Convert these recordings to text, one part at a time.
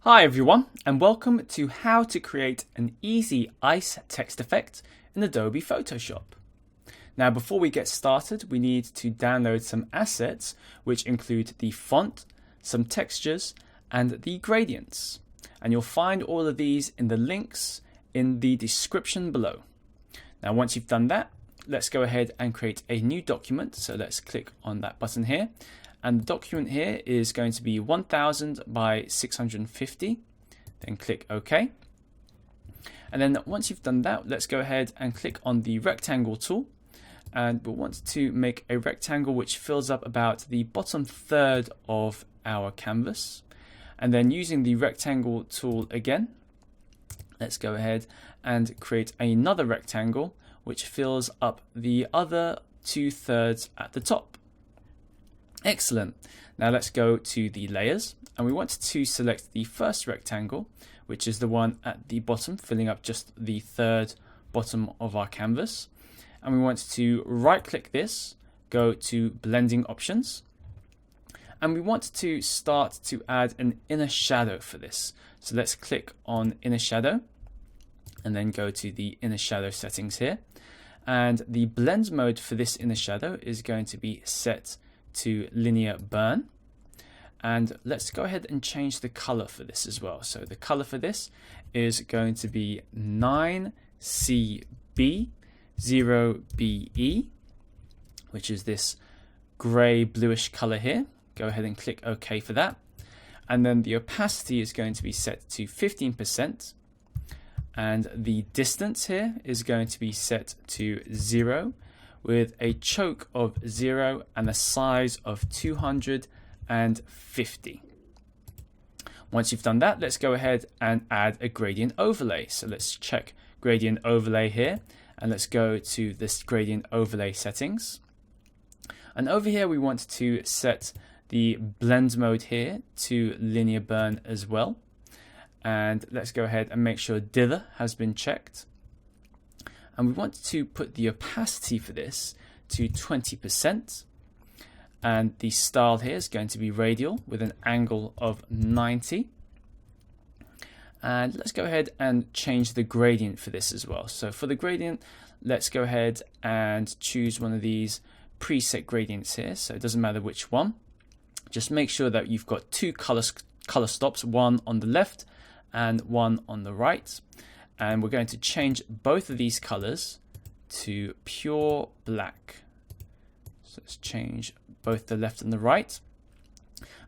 Hi everyone, and welcome to how to create an easy ice text effect in Adobe Photoshop. Now before we get started, we need to download some assets which include the font, some textures, and the gradients. And you'll find all of these in the links in the description below. Now once you've done that, let's go ahead and create a new document. So let's click on that button here. And the document here is going to be 1000 by 650. Then click OK. And then once you've done that, let's go ahead and click on the rectangle tool. And we'll want to make a rectangle which fills up about the bottom third of our canvas. And then using the rectangle tool again, let's go ahead and create another rectangle which fills up the other 2/3 at the top. Excellent. Now let's go to the layers, and we want to select the first rectangle, which is the one at the bottom, filling up just the third bottom of our canvas. And we want to right click this, go to blending options, and we want to start to add an inner shadow for this. So let's click on inner shadow and then go to the inner shadow settings here. And the blend mode for this inner shadow is going to be set to linear burn. And let's go ahead and change the color for this as well. So the color for this is going to be 9CB0BE, which is this gray bluish color here. Go ahead and click OK for that. And then the opacity is going to be set to 15%. And the distance here is going to be set to 0, with a choke of 0 and a size of 250. Once you've done that, let's go ahead and add a gradient overlay. So let's check gradient overlay here, and let's go to this gradient overlay settings. And over here we want to set the blend mode here to linear burn as well. And let's go ahead and make sure dither has been checked. And we want to put the opacity for this to 20. And the style here is going to be radial with an angle of 90. And let's go ahead and change the gradient for this as well. So for the gradient, let's go ahead and choose one of these preset gradients here. So it doesn't matter which one. Just make sure that you've got two color stops, one on the left and one on the right. And we're going to change both of these colors to pure black. So let's change both the left and the right.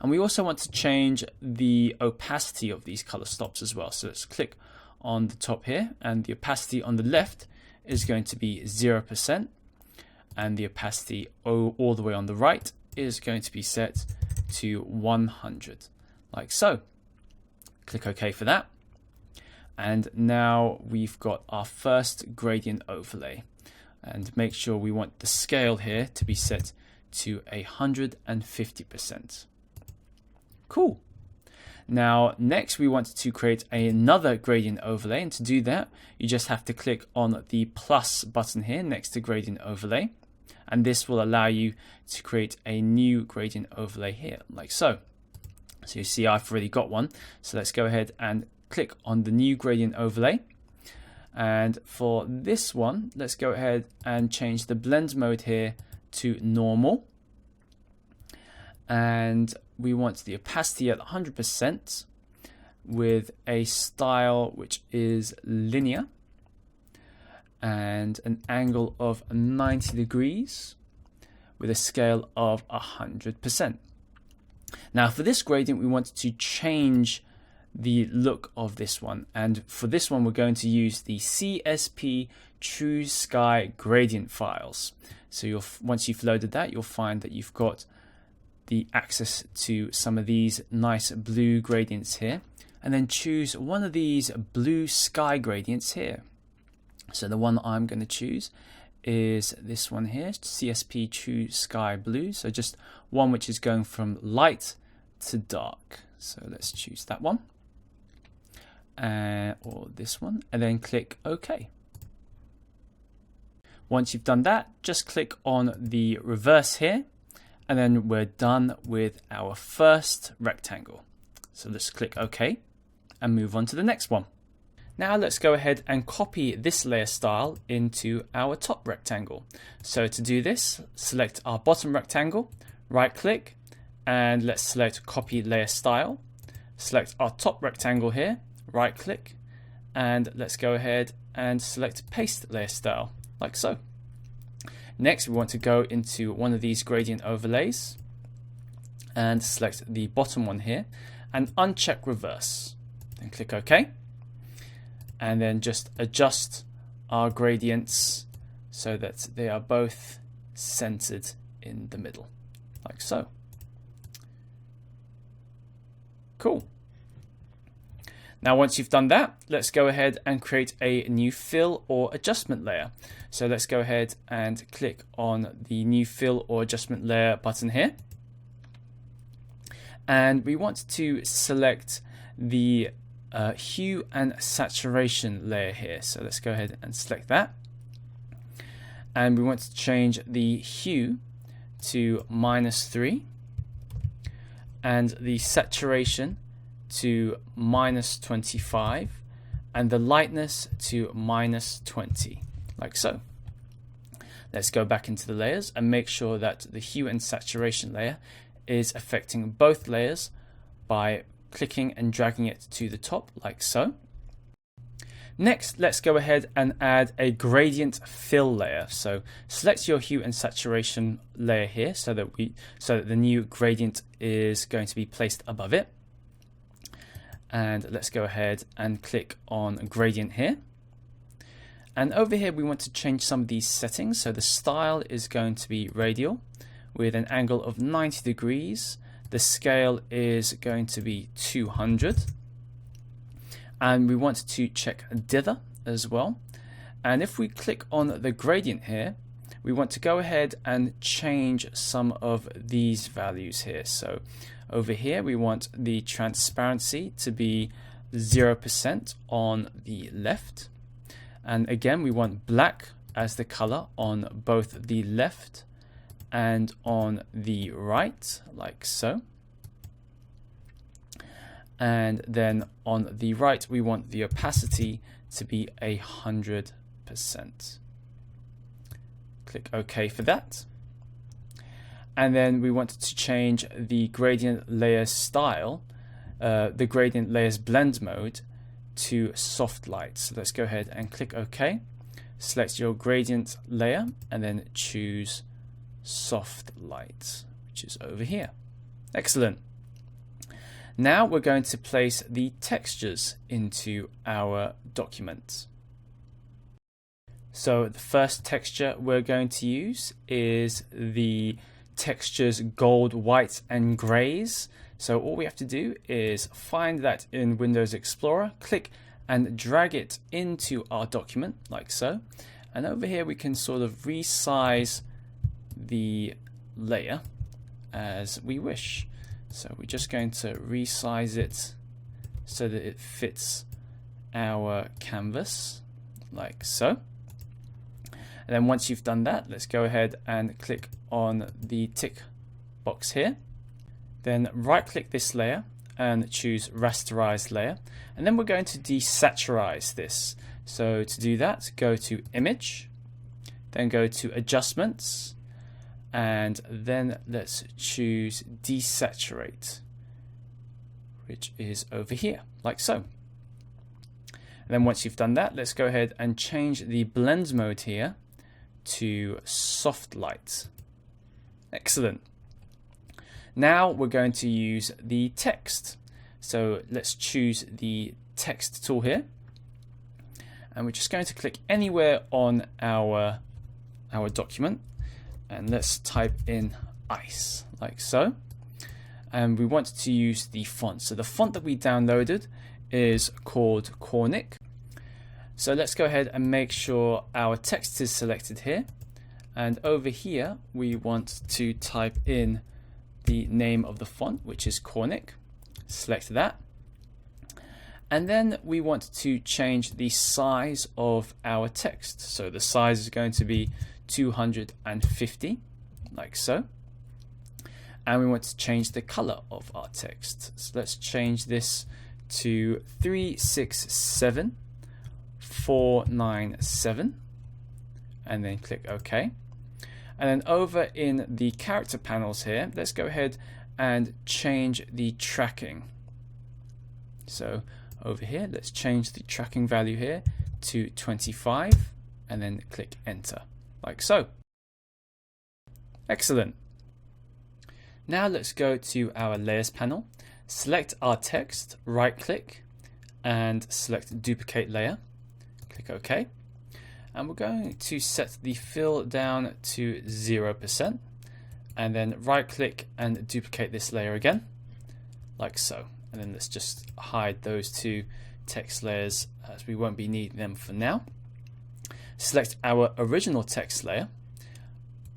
And we also want to change the opacity of these color stops as well. So let's click on the top here, and the opacity on the left is going to be 0%. And the opacity all the way on the right is going to be set to 100, like so. Click OK for that. And now we've got our first gradient overlay. And make sure we want the scale here to be set to 150%. Cool. Now next we want to create another gradient overlay, and to do that you just have to click on the plus button here next to gradient overlay, and this will allow you to create a new gradient overlay here, like so. So you see I've already got one. So let's go ahead and click on the new gradient overlay. And for this one, let's go ahead and change the blend mode here to normal. And we want the opacity at 100% with a style which is linear and an angle of 90 degrees with a scale of 100%. Now for this gradient, we want to change the look of this one, and for this one we're going to use the CSP True Sky gradient files. So once you've loaded that, you'll find that you've got the access to some of these nice blue gradients here, and then choose one of these blue sky gradients here. So the one I'm going to choose is this one here, CSP True Sky Blue. So just one which is going from light to dark. So let's choose that one. Or this one, and then click OK. Once you've done that, just click on the reverse here, and then we're done with our first rectangle. So let's click OK. and move on to the next one. Now let's go ahead and copy this layer style into our top rectangle. So to do this, select our bottom rectangle, right click, and let's select copy layer style. Select our top rectangle here, right click, and let's go ahead and select paste layer style, like so. Next, we want to go into one of these gradient overlays and select the bottom one here and uncheck reverse. Then click OK. And then just adjust our gradients so that they are both centered in the middle, like so. Cool. Now once you've done that, let's go ahead and create a new fill or adjustment layer. So let's go ahead and click on the new fill or adjustment layer button here. And we want to select the hue and saturation layer here. So let's go ahead and select that. And we want to change the hue to -3 and the saturation to -25 and the lightness to -20, like so. Let's go back into the layers and make sure that the hue and saturation layer is affecting both layers by clicking and dragging it to the top, like so. Next, let's go ahead and add a gradient fill layer. So select your hue and saturation layer here so that the new gradient is going to be placed above it. And let's go ahead and click on gradient here. And over here we want to change some of these settings. So the style is going to be radial with an angle of 90 degrees. The scale is going to be 200. And we want to check dither as well. And if we click on the gradient here, we want to go ahead and change some of these values here. So over here, we want the transparency to be 0% on the left. And again, we want black as the color on both the left and on the right, like so. And then on the right, we want the opacity to be 100%. Click OK for that. And then we want to change the gradient layer style, the gradient layers blend mode, to soft light. So let's go ahead and click OK. Select your gradient layer and then choose soft light, which is over here. Excellent. Now we're going to place the textures into our document. So the first texture we're going to use is the textures gold, white, and grays. So all we have to do is find that in Windows Explorer, click and drag it into our document like so. And over here we can sort of resize the layer as we wish. So we're just going to resize it so that it fits our canvas like so. And then once you've done that, let's go ahead and click on the tick box here. Then right click this layer and choose rasterize layer. And then we're going to desaturize this. So to do that, go to image, then go to adjustments, and then let's choose desaturate, which is over here, like so. And then once you've done that, let's go ahead and change the blend mode here to soft light. Excellent. Now we're going to use the text. So let's choose the text tool here. And we're just going to click anywhere on our document. And let's type in ice, like so. And we want to use the font. So the font that we downloaded is called Cornic. So let's go ahead and make sure our text is selected here. And over here, we want to type in the name of the font, which is Cornic. Select that. And then we want to change the size of our text. So the size is going to be 250, like so. And we want to change the color of our text. So let's change this to 367497 and then click OK. And then over in the character panels here, let's go ahead and change the tracking. So over here, let's change the tracking value here to 25 and then click enter, like so. Excellent. Now let's go to our layers panel, select our text, right click and select duplicate layer, click OK. And we're going to set the fill down to 0% and then right click and duplicate this layer again, like so. And then let's just hide those two text layers as we won't be needing them for now. Select our original text layer,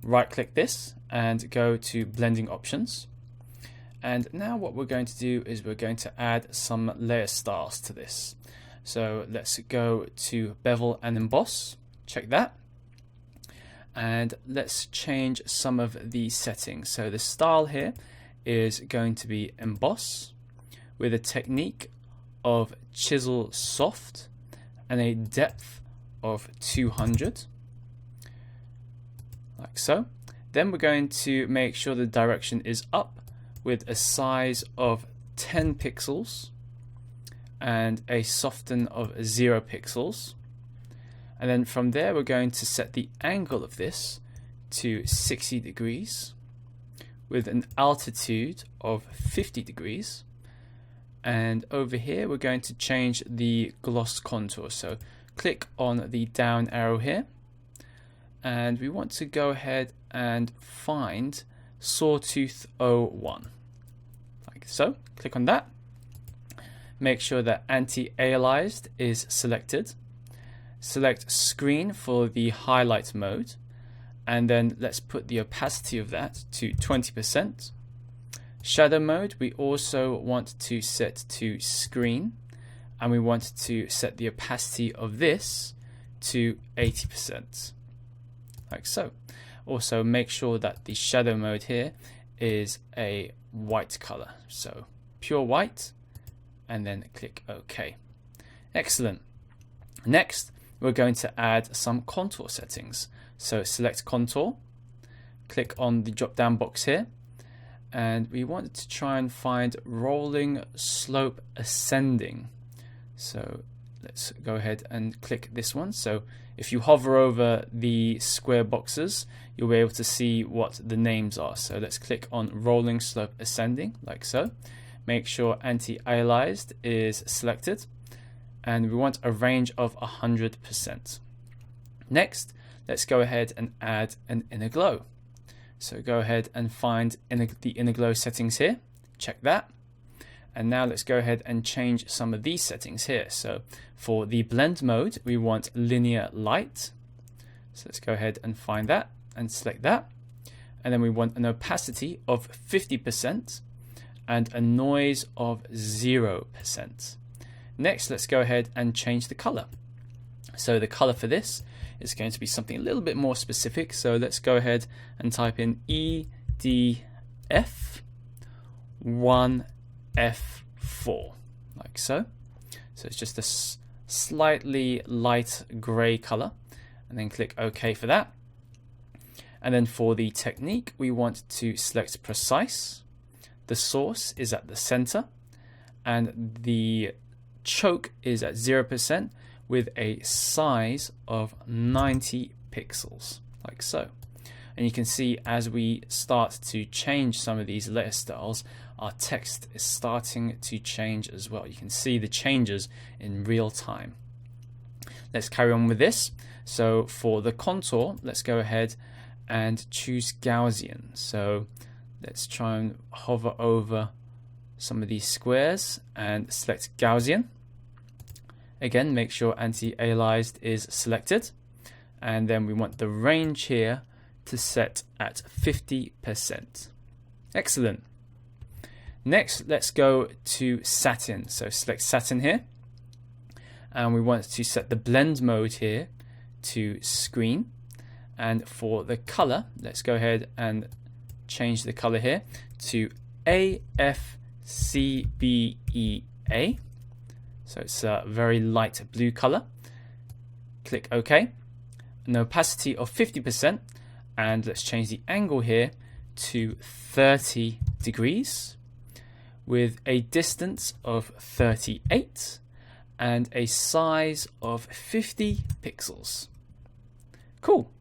right click this and go to blending options. And now what we're going to do is we're going to add some layer styles to this. So let's go to Bevel and Emboss, check that. And let's change some of the settings. So the style here is going to be Emboss with a technique of Chisel Soft and a depth of 200, like so. Then we're going to make sure the direction is up with a size of 10 pixels and a soften of 0 pixels. And then from there we're going to set the angle of this to 60 degrees with an altitude of 50 degrees. And over here we're going to change the gloss contour. So click on the down arrow here and we want to go ahead and find Sawtooth 01, like so. Click on that, make sure that anti-aliased is selected, select screen for the highlight mode, and then let's put the opacity of that to 20%. Shadow mode we also want to set to screen, and we want to set the opacity of this to 80%, like so. Also make sure that the shadow mode here is a white color, so pure white, and then click OK. Excellent. Next we're going to add some contour settings. So select contour, click on the drop down box here, and we want to try and find rolling slope ascending. So let's go ahead and click this one. So if you hover over the square boxes, you'll be able to see what the names are. So let's click on rolling slope ascending, like so. Make sure anti-aliased is selected, and we want a range of 100%. Next, let's go ahead and add an inner glow. So go ahead and find the inner glow settings here, check that. And now let's go ahead and change some of these settings here. So for the blend mode, we want linear light. So let's go ahead and find that and select that. And then we want an opacity of 50% and a noise of 0%. Next, let's go ahead and change the color. So the color for this is going to be something a little bit more specific. So let's go ahead and type in EDF1F4, like so. So it's just a slightly light gray color, and then click OK for that. And then for the technique, we want to select precise. The source is at the center, and the choke is at 0% with a size of 90 pixels, like so. And you can see as we start to change some of these layer styles, our text is starting to change as well. You can see the changes in real time. Let's carry on with this. So for the contour, let's go ahead and choose Gaussian. So let's try and hover over some of these squares and select Gaussian. Again, make sure anti-aliased is selected, and then we want the range here to set at 50%. Excellent. Next, let's go to satin. So select satin here, and we want to set the blend mode here to screen. And for the color, let's go ahead and change the color here to AFCBEA, So it's a very light blue color. Click OK. An opacity of 50%, and let's change the angle here to 30 degrees with a distance of 38 and a size of 50 pixels. Cool.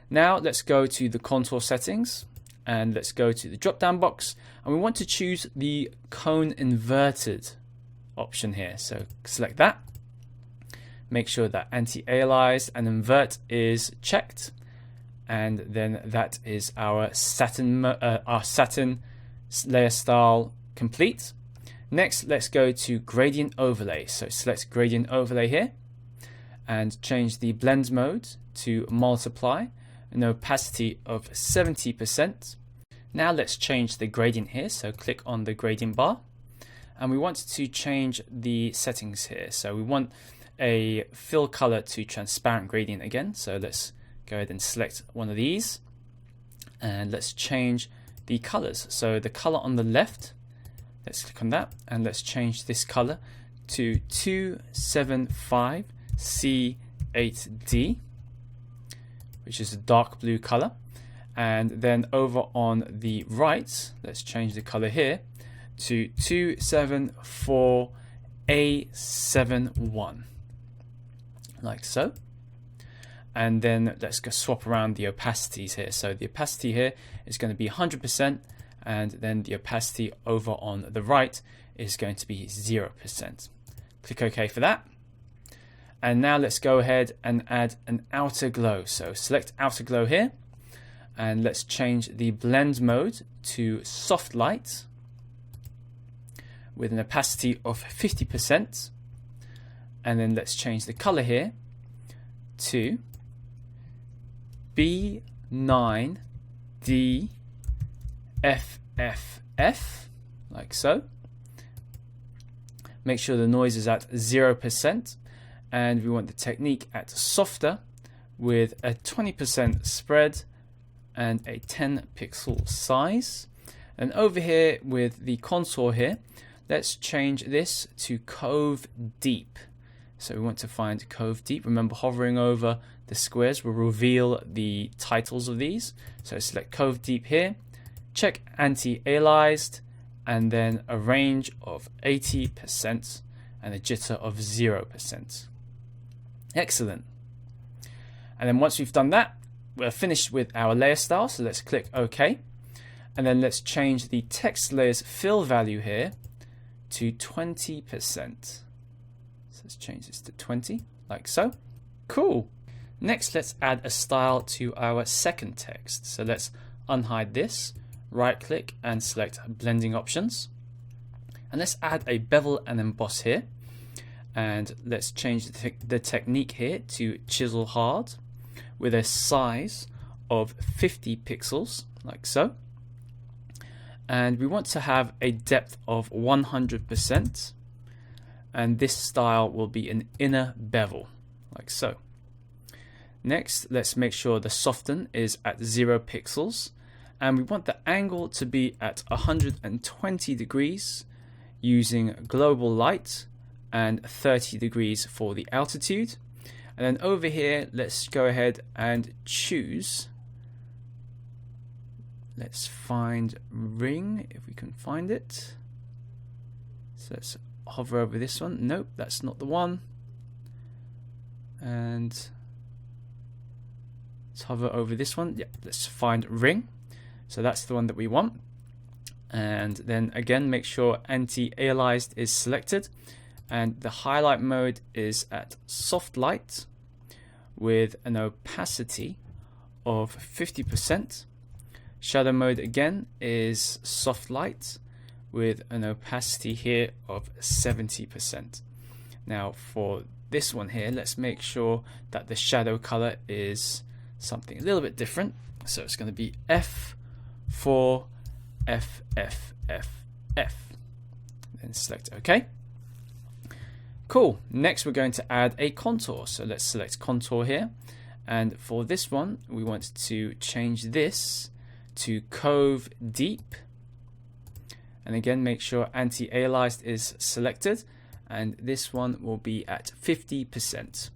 Now let's go to the contour settings and let's go to the drop down box, and we want to choose the cone inverted option here. So select that. Make sure that anti-aliased and invert is checked, and then that is our satin layer style complete. Next, let's go to gradient overlay. So select gradient overlay here and change the blend mode to multiply, an opacity of 70%. Now let's change the gradient here. So click on the gradient bar, and we want to change the settings here. So we want a fill color to transparent gradient again. So let's go ahead and select one of these, and let's change the colors. So the color on the left, let's click on that, and let's change this color to 275C8D, which is a dark blue color. And then over on the right, let's change the color here to 274A71, like so. And then let's go swap around the opacities here. So the opacity here is going to be 100%, and then the opacity over on the right is going to be 0%. Click OK for that. And now let's go ahead and add an outer glow. So select outer glow here, and let's change the blend mode to soft light with an opacity of 50%. And then let's change the color here to B9DFFF, like so. Make sure the noise is at 0%, and we want the technique at softer with a 20% spread and a 10 pixel size. And over here with the contour here, let's change this to Cove Deep. So we want to find Cove Deep. Remember, hovering over the squares will reveal the titles of these. So select Cove Deep here, check anti-aliased, and then a range of 80% and a jitter of 0%. Excellent. And then once we've done that, we're finished with our layer style. So let's click OK. And then let's change the text layers fill value here to 20%. Let's change this to 20, like so. Cool. Next, let's add a style to our second text. So let's unhide this, right click and select blending options. And let's add a bevel and emboss here. And let's change the technique here to chisel hard with a size of 50 pixels, like so. And we want to have a depth of 100%. And this style will be an inner bevel, like so. Next, let's make sure the soften is at 0 pixels, and we want the angle to be at 120 degrees using global light and 30 degrees for the altitude. And then over here, let's go ahead and choose. Let's find ring if we can find it. So let's hover over this one. Nope, that's not the one. And let's hover over this one. Yeah, let's find ring. So that's the one that we want. And then again, make sure anti-aliased is selected, and the highlight mode is at soft light with an opacity of 50%. Shadow mode again is soft light with an opacity here of 70%. Now for this one here, let's make sure that the shadow color is something a little bit different. So it's going to be F4 FFFF. Then select OK. Cool. Next we're going to add a contour. So let's select contour here. And for this one, we want to change this to Cove Deep. And again, make sure anti-aliased is selected, and this one will be at 50%.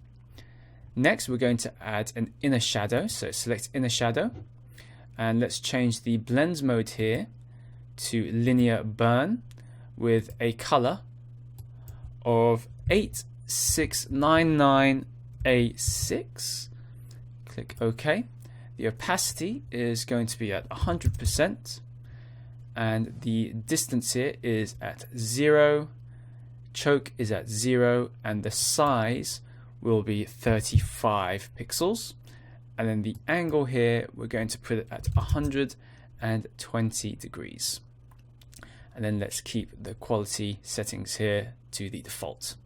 Next, we're going to add an inner shadow. So select inner shadow, and let's change the blend mode here to linear burn with a color of 8699A6. Click OK. The opacity is going to be at 100%, and the distance here is at 0. Choke is at 0, and the size will be 35 pixels. And then the angle here, we're going to put it at 120 degrees. And then let's keep the quality settings here to the default.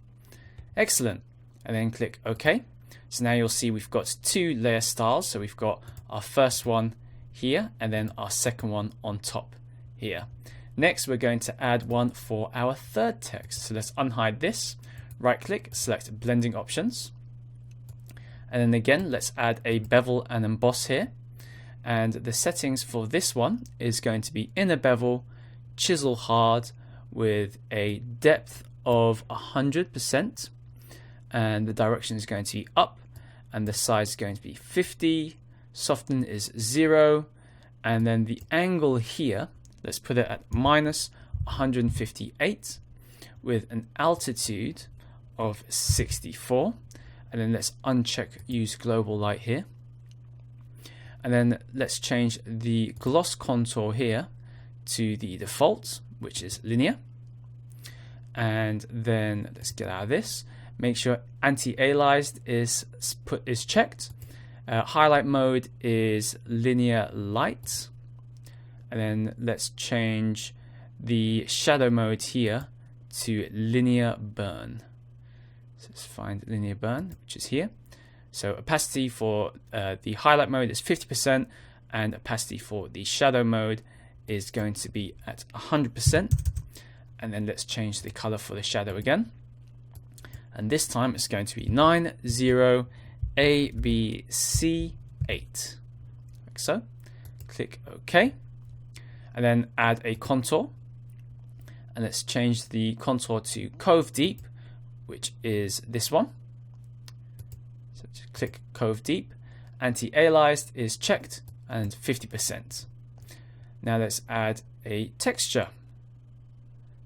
Excellent. And then click OK. So now you'll see we've got two layer styles. So we've got our first one here, and then our second one on top here. Next, we're going to add one for our third text. So let's unhide this. Right click, select blending options. And then again, let's add a bevel and emboss here. And the settings for this one is going to be inner bevel, chisel hard with a depth of 100%. And the direction is going to be up, and the size is going to be 50. Soften is 0. And then the angle here, let's put it at minus 158 with an altitude of 64. And then let's uncheck use global light here. And then let's change the gloss contour here to the default, which is linear. And then let's get out of this. Make sure anti-aliased is checked. Highlight mode is linear light. And then let's change the shadow mode here to linear burn. So let's find linear burn, which is here. So opacity for the highlight mode is 50%, and opacity for the shadow mode is going to be at 100%. And then let's change the color for the shadow again. And this time it's going to be 90ABC8, like so. Click OK. And then add a contour. And let's change the contour to Cove Deep, which is this one. So just click Cove Deep. Anti-aliased is checked, and 50%. Now let's add a texture.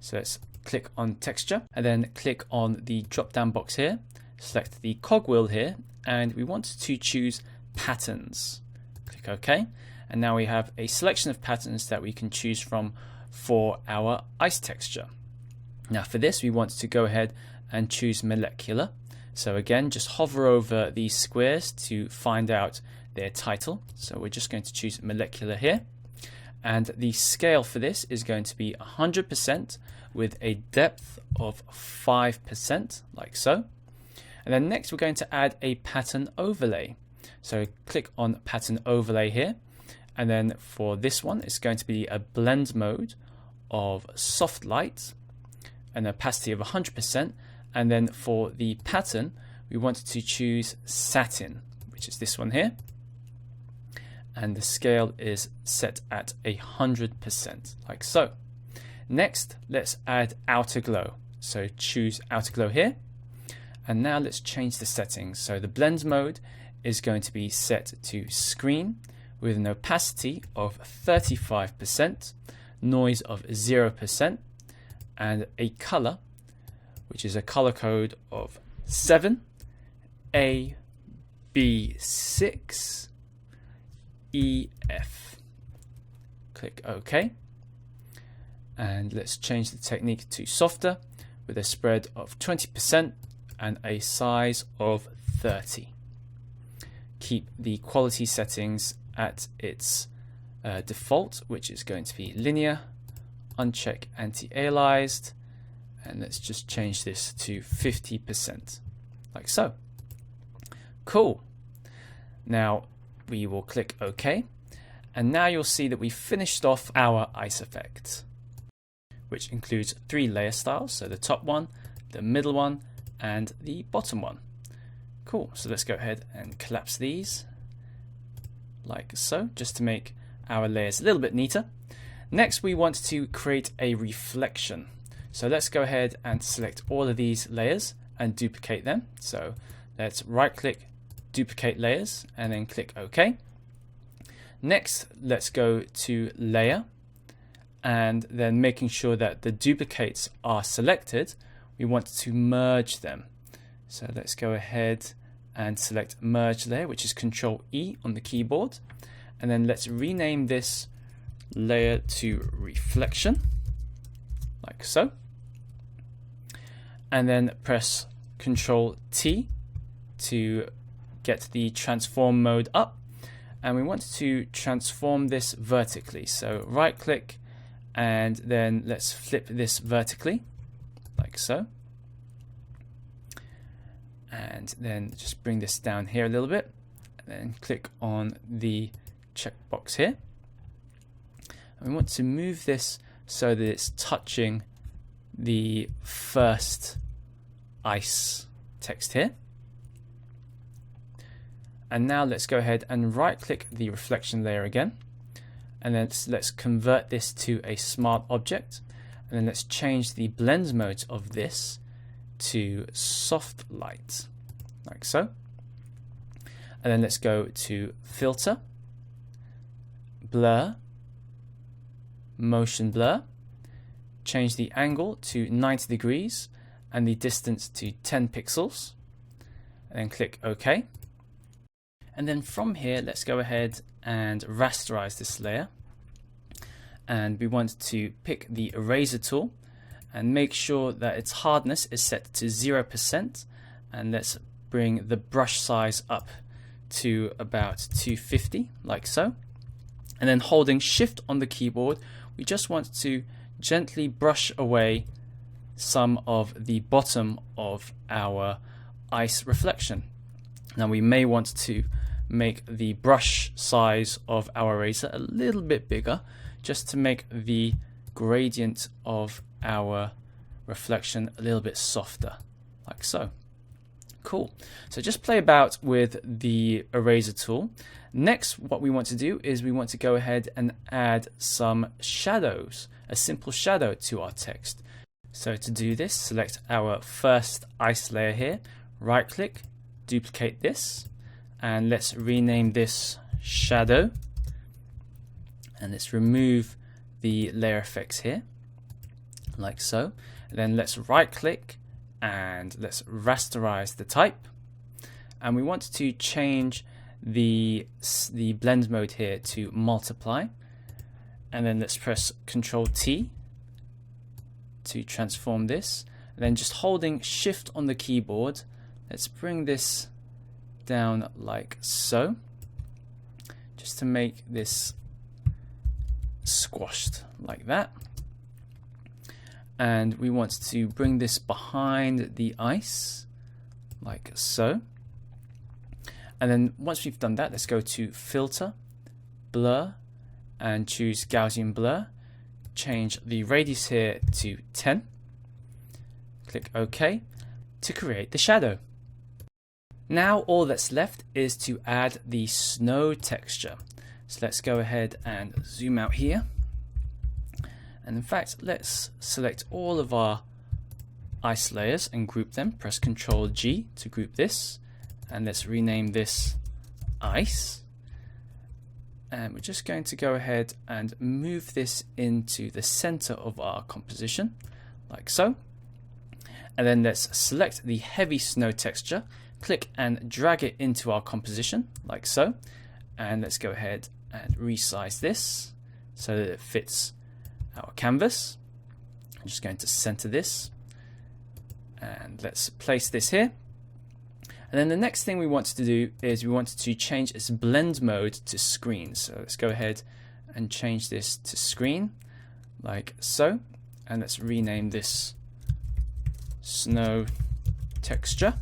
So let's click on texture, and then click on the drop down box here. Select the cogwheel here, and we want to choose patterns. Click OK. And now we have a selection of patterns that we can choose from for our ice texture. Now for this, we want to go ahead and choose molecular. So again, just hover over these squares to find out their title. So we're just going to choose molecular here. And the scale for this is going to be 100% with a depth of 5%, like so. And then next we're going to add a pattern overlay. So click on pattern overlay here. And then for this one, it's going to be a blend mode of soft light, an opacity of 100%. And then for the pattern, we want to choose satin, which is this one here. And the scale is set at 100%, like so. Next, let's add outer glow. So choose outer glow here. And now let's change the settings. So the blend mode is going to be set to screen with an opacity of 35%, noise of 0%, and a color, which is a color code of 7AB6EF. Click OK. And let's change the technique to softer with a spread of 20% and a size of 30. Keep the quality settings at its default, which is going to be linear. Uncheck anti-aliased, and let's just change this to 50%, like so. Cool. Now we will click OK, and now you'll see that we finished off our ice effect, which includes 3 layer styles. So the top one, the middle one, and the bottom one. Cool. So let's go ahead and collapse these like so, just to make our layers a little bit neater. Next, we want to create a reflection. So let's go ahead and select all of these layers and duplicate them. So let's right click, duplicate layers, and then click OK. Next, let's go to layer, and then making sure that the duplicates are selected, we want to merge them. So let's go ahead and select merge layer, which is Control E on the keyboard, and then let's rename this layer to reflection, like so, and then press Control T to get the transform mode up, and we want to transform this vertically. So right click, and then let's flip this vertically, like so, and then just bring this down here a little bit, and then click on the checkbox here, and we want to move this so that it's touching the first ice text here. And now let's go ahead and right click the reflection layer again, and then let's convert this to a smart object, and then let's change the blend mode of this to soft light, like so. And then let's go to filter, blur, motion blur, change the angle to 90 degrees and the distance to 10 pixels, and then click OK. And then from here, let's go ahead and rasterize this layer. And we want to pick the eraser tool and make sure that its hardness is set to 0%. And let's bring the brush size up to about 250, like so. And then holding Shift on the keyboard, we just want to gently brush away some of the bottom of our ice reflection. Now we may want to make the brush size of our eraser a little bit bigger, just to make the gradient of our reflection a little bit softer, like so. Cool. So just play about with the eraser tool. Next, what we want to do is we want to go ahead and add some shadows, a simple shadow to our text. So to do this, select our first ice layer here, right click, duplicate this, and let's rename this shadow, and let's remove the layer effects here, like so. And then let's right click and let's rasterize the type, and we want to change the blend mode here to multiply, and then let's press Control T to transform this, and then just holding Shift on the keyboard, let's bring this down like so, just to make this squashed like that. And we want to bring this behind the ice like so. And then once we've done that, let's go to filter, blur, and choose Gaussian blur. Change the radius here to 10. Click OK to create the shadow. Now all that's left is to add the snow texture. So let's go ahead and zoom out here. And in fact, let's select all of our ice layers and group them. Press Control G to group this. And let's rename this ice. And we're just going to go ahead and move this into the center of our composition, like so. And then let's select the heavy snow texture, click and drag it into our composition, like so. And let's go ahead and resize this so that it fits our canvas. I'm just going to center this, and let's place this here. And then the next thing we want to do is we want to change its blend mode to screen. So let's go ahead and change this to screen, like so. And let's rename this snow texture.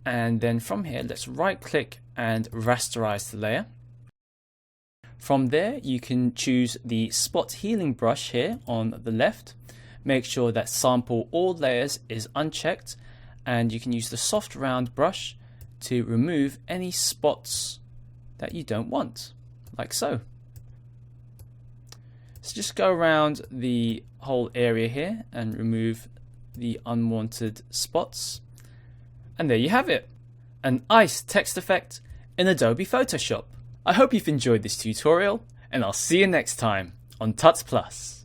And then from here, let's right click and rasterize the layer. From there, you can choose the spot healing brush here on the left. Make sure that sample all layers is unchecked, and you can use the soft round brush to remove any spots that you don't want, like so. So just go around the whole area here and remove the unwanted spots. And there you have it, an ice text effect in Adobe Photoshop. I hope you've enjoyed this tutorial, and I'll see you next time on Tuts Plus.